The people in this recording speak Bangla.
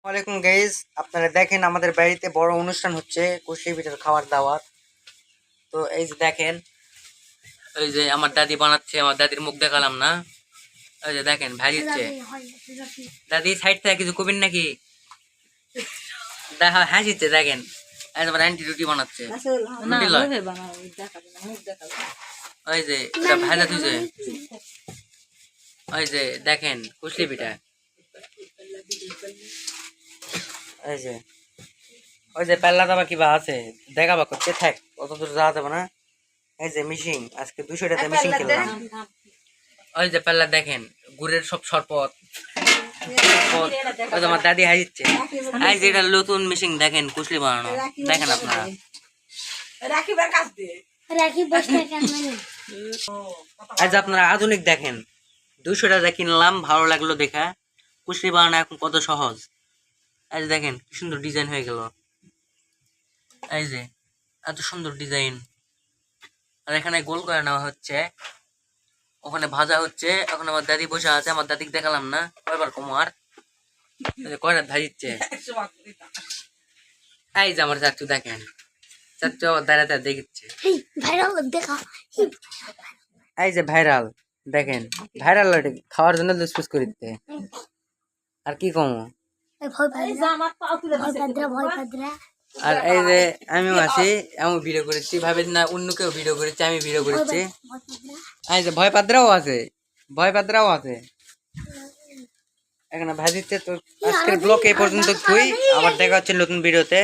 ওয়ালাইকুম গাইজ, আপনারা দেখেন আমাদের বাড়িতে বড় অনুষ্ঠান হচ্ছে কুশলি পিঠার খাওয়ার দাওয়াত। তো এই যে দেখেন, ওই যে আমার দাদি বানাচ্ছে, আমার দাদির মুখ দেখালাম না। ওই যে দেখেন ভাই দিচ্ছে। দাদি সাইড থেকে কিছু কবেন নাকি? দেখা হাসিচ্ছে দেখেন। এই আমার আন্টি রুটি বানাচ্ছে, রুটি লয়। ওই যে এটা ভাজা তুই, ওই যে দেখেন কুশলি পিঠা। এই যে ওই যে পেল্লা দাবা কিবা আছে দেখাবা করতে থাক, অত দূর যাওয়া যাবে না। এই যে মিশিং, আজকে 200 টাকা মিশিং খেলাম। ওই যে পেল্লা দেখেন, গুড়ের সব শরবত। ওই যে আমার দাদি হাসিচ্ছে। এই যে এটা নতুন মিশিং দেখেন, কুশলি বানানো দেখেন আপনারা। এই যে আপনারা আধুনিক দেখেন, 200 টাকা কিনলাম, ভালো লাগলো দেখা। কুশলি বানানো এখন কত সহজ। এই যে দেখেন কি সুন্দর ডিজাইন হয়ে গেল। এই যে এত সুন্দর ডিজাইন। আর এখানে গোল করে নেওয়া হচ্ছে, ওখানে ভাজা হচ্ছে। এখন আমার দাদি বসে আছে, আমার দাদিকে দেখালাম না কয়বার কুমার কয়টা ভাজিচ্ছে। এই যে আমার চাচু দেখেন, চাচু দাঁড়াতে দেখছে। এই যে ভাইরাল দেখেন, ভাইরাল খাওয়ার জন্য লুসফুস করে দিতে। আর কি কম। আর এই যে আমিও আছি, আমি ভিডিও করেছি, ভাবে না অন্য কেউ ভিডিও করেছে, আমি ভিডিও করেছি। এই যে ভয় পাদ্রাও আছে, ভয় পাদ্রাও আছে এখানে ভাজিচ্ছে। তো আজকের ব্লগ এই পর্যন্ত, আবার দেখা হচ্ছে নতুন ভিডিওতে।